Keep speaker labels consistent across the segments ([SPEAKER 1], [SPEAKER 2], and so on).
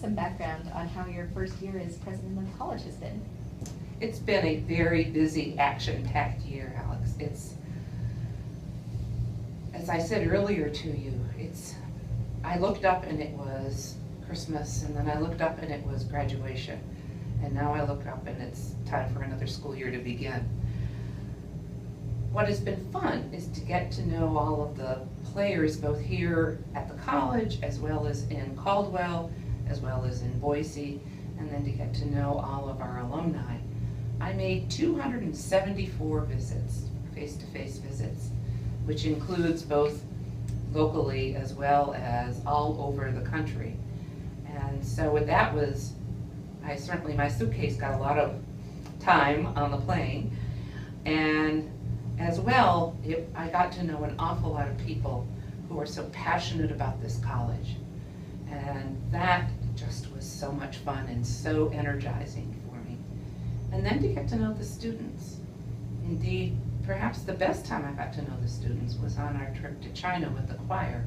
[SPEAKER 1] some background on how your first year as president of the college has been.
[SPEAKER 2] It's been a very busy, action-packed year, Alex. It's, as I said earlier to you, I looked up and it was Christmas, and then I looked up and it was graduation. And now I look up and it's time for another school year to begin. What has been fun is to get to know all of the players both here at the college as well as in Caldwell, as well as in Boise, and then to get to know all of our alumni. I made 274 visits, face-to-face visits, which includes both locally as well as all over the country. And so that was, my suitcase got a lot of time on the plane. And as well, I got to know an awful lot of people who are so passionate about this college. And that just was so much fun and so energizing for me. And then to get to know the students. Indeed, perhaps the best time I got to know the students was on our trip to China with the choir,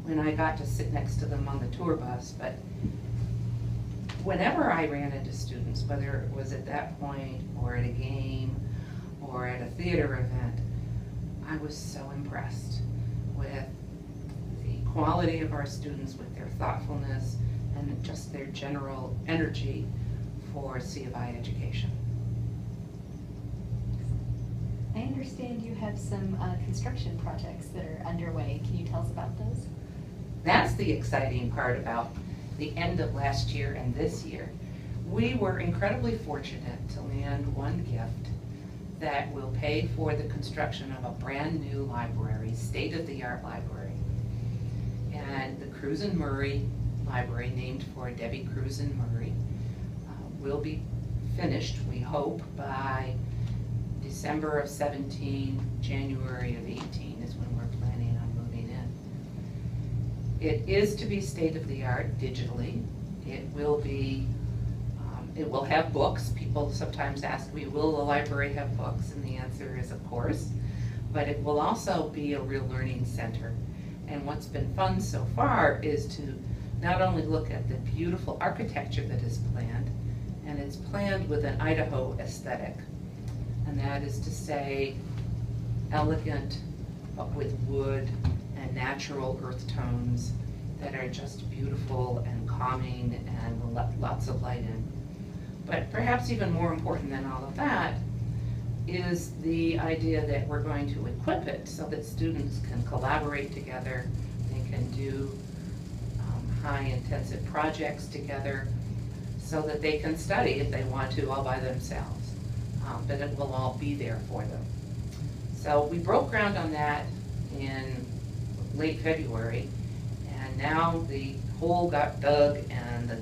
[SPEAKER 2] when I got to sit next to them on the tour bus. But whenever I ran into students, whether it was at that point or at a game or at a theater event, I was so impressed with the quality of our students, with their thoughtfulness, and just their general energy for C of I education.
[SPEAKER 1] I understand you have some construction projects that are underway. Can you tell us about those?
[SPEAKER 2] That's the exciting part about the end of last year and this year. We were incredibly fortunate to land one gift that will pay for the construction of a brand new library, state-of-the-art library. And the Cruz and Murray Library, named for Debbie Cruz and Murray, will be finished, we hope, by December of 17, January of 18 is when we're planning on moving in. It is to be state-of-the-art digitally. It will be, it will have books. People sometimes ask me, will the library have books? And the answer is, of course. But it will also be a real learning center. And what's been fun so far is to not only look at the beautiful architecture that is planned, and it's planned with an Idaho aesthetic. And that is to say, elegant, but with wood and natural earth tones that are just beautiful and calming and lots of light in. But perhaps even more important than all of that is the idea that we're going to equip it so that students can collaborate together, they can do high-intensive projects together, so that they can study if they want to all by themselves. But it will all be there for them. So we broke ground on that in late February, and now the hole got dug and the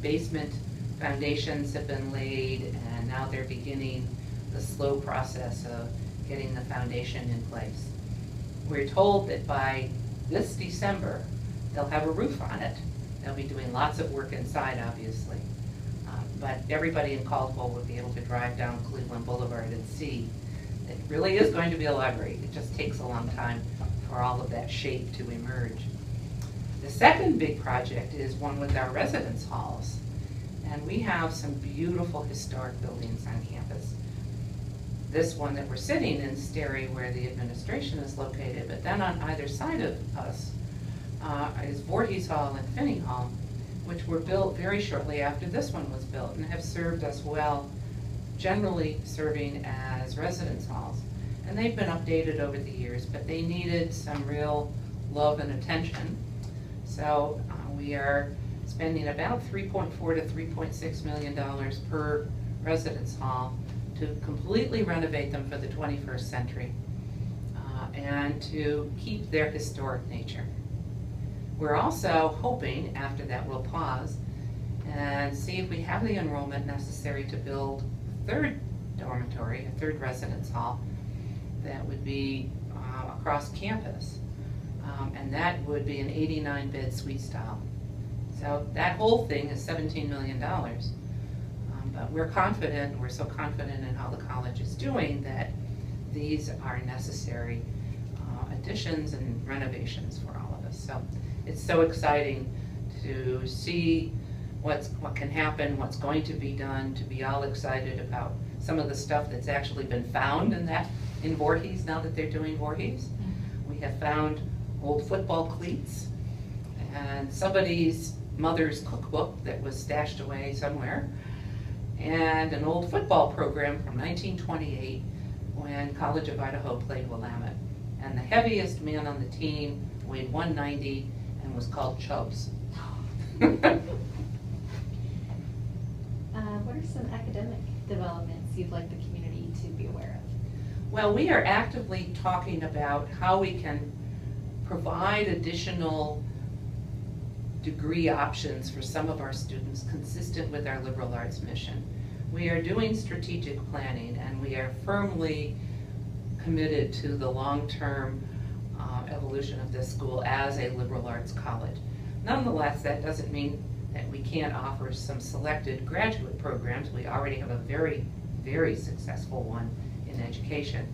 [SPEAKER 2] basement foundations have been laid, and now they're beginning the slow process of getting the foundation in place. We're told that by this December, they'll have a roof on it. They'll be doing lots of work inside, obviously. But everybody in Caldwell will be able to drive down Cleveland Boulevard and see it really is going to be a library. It just takes a long time for all of that shape to emerge. The second big project is one with our residence halls. And we have some beautiful historic buildings on campus. This one that we're sitting in, Sterry, where the administration is located, but then on either side of us is Voorhees Hall and Finney Hall, which were built very shortly after this one was built and have served us well, generally serving as residence halls. And they've been updated over the years, but they needed some real love and attention. So we are spending about $3.4 to $3.6 million per residence hall to completely renovate them for the 21st century and to keep their historic nature. We're also hoping, after that we'll pause and see if we have the enrollment necessary to build a third dormitory, a third residence hall that would be across campus. And that would be an 89-bed suite style. So that whole thing is $17 million. But we're confident, we're so confident in how the college is doing that these are necessary additions and renovations for all of us. So it's so exciting to see what can happen, what's going to be done, to be all excited about some of the stuff that's actually been found in Voorhees, now that they're doing Voorhees. We have found old football cleats and somebody's mother's cookbook that was stashed away somewhere, and an old football program from 1928 when College of Idaho played Willamette. And the heaviest man on the team weighed 190 and was called Chubbs.
[SPEAKER 1] What are some academic developments you'd like the community to be aware of?
[SPEAKER 2] Well, we are actively talking about how we can provide additional degree options for some of our students consistent with our liberal arts mission. We are doing strategic planning, and we are firmly committed to the long-term evolution of this school as a liberal arts college. Nonetheless, that doesn't mean that we can't offer some selected graduate programs. We already have a very, very successful one in education.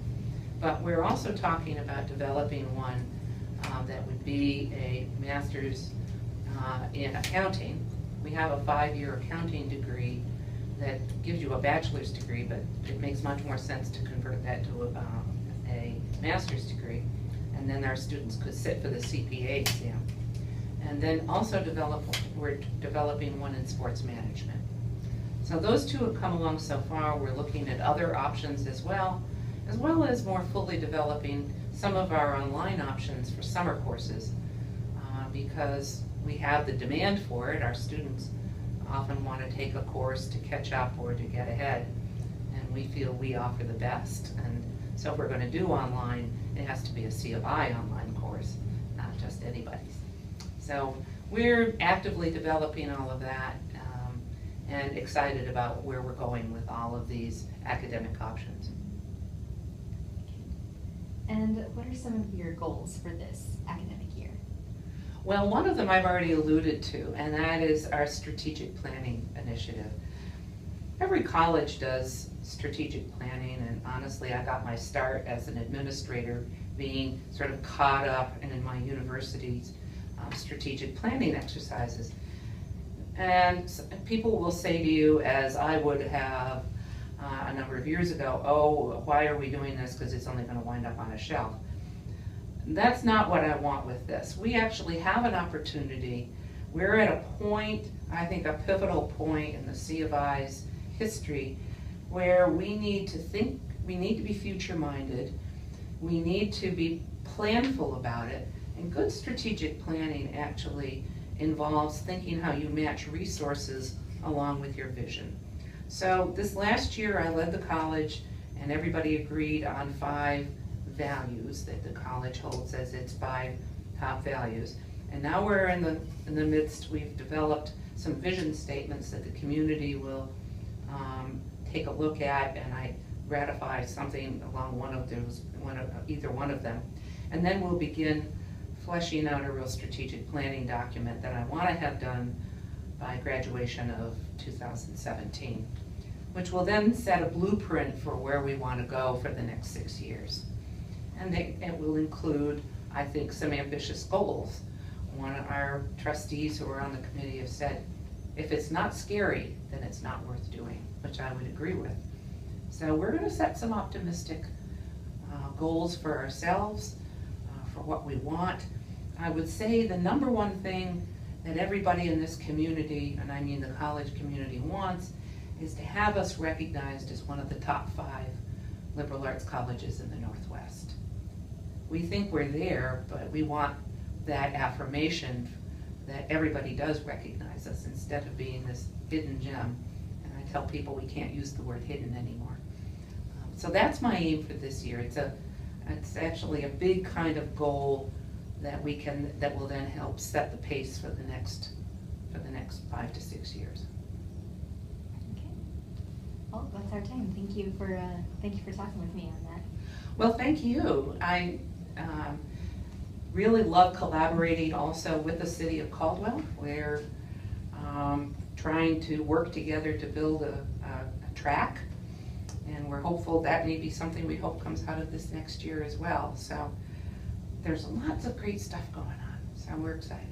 [SPEAKER 2] But we're also talking about developing one that would be a master's in accounting. We have a 5-year accounting degree that gives you a bachelor's degree, but it makes much more sense to convert that to a master's degree. And then our students could sit for the CPA exam. And then also we're developing one in sports management. So those two have come along so far. We're looking at other options as well as more fully developing some of our online options for summer courses, because we have the demand for it. Our students often want to take a course to catch up or to get ahead, and we feel we offer the best. And so if we're going to do online, it has to be a C of I online course, not just anybody's. So we're actively developing all of that, and excited about where we're going with all of these academic options.
[SPEAKER 1] And what are some of your goals for this academic year?
[SPEAKER 2] Well, one of them I've already alluded to, and that is our strategic planning initiative. Every college does strategic planning, and honestly, I got my start as an administrator being sort of caught up in my university's strategic planning exercises. And people will say to you, as I would have a number of years ago, oh, why are we doing this? Because it's only going to wind up on a shelf. That's not what I want with this. We actually have an opportunity. We're at a point, I think a pivotal point in the C of I's history, where we need to think, we need to be future-minded, we need to be planful about it, and good strategic planning actually involves thinking how you match resources along with your vision. So this last year I led the college, and everybody agreed on 5 values that the college holds as its 5 top values. And now we're in the midst, we've developed some vision statements that the community will take a look at, and I ratify something along either one of them. And then we'll begin fleshing out a real strategic planning document that I want to have done by graduation of 2017, which will then set a blueprint for where we want to go for the next 6 years. And it will include, I think, some ambitious goals. One of our trustees who are on the committee have said, if it's not scary, then it's not worth doing, which I would agree with. So we're going to set some optimistic goals for ourselves, for what we want. I would say the number one thing that everybody in this community, and I mean the college community, wants is to have us recognized as one of the top 5 liberal arts colleges in the Northwest. We think we're there, but we want that affirmation that everybody does recognize us instead of being this hidden gem. And I tell people we can't use the word hidden anymore. So that's my aim for this year. It's actually a big kind of goal that will then help set the pace for the next 5 to 6 years.
[SPEAKER 1] Okay. Well, that's our time. Thank you for talking with me on that.
[SPEAKER 2] Well, thank you. I really love collaborating also with the city of Caldwell. We're trying to work together to build a track, and we're hopeful that may be something we hope comes out of this next year as well. So there's lots of great stuff going on, so we're excited.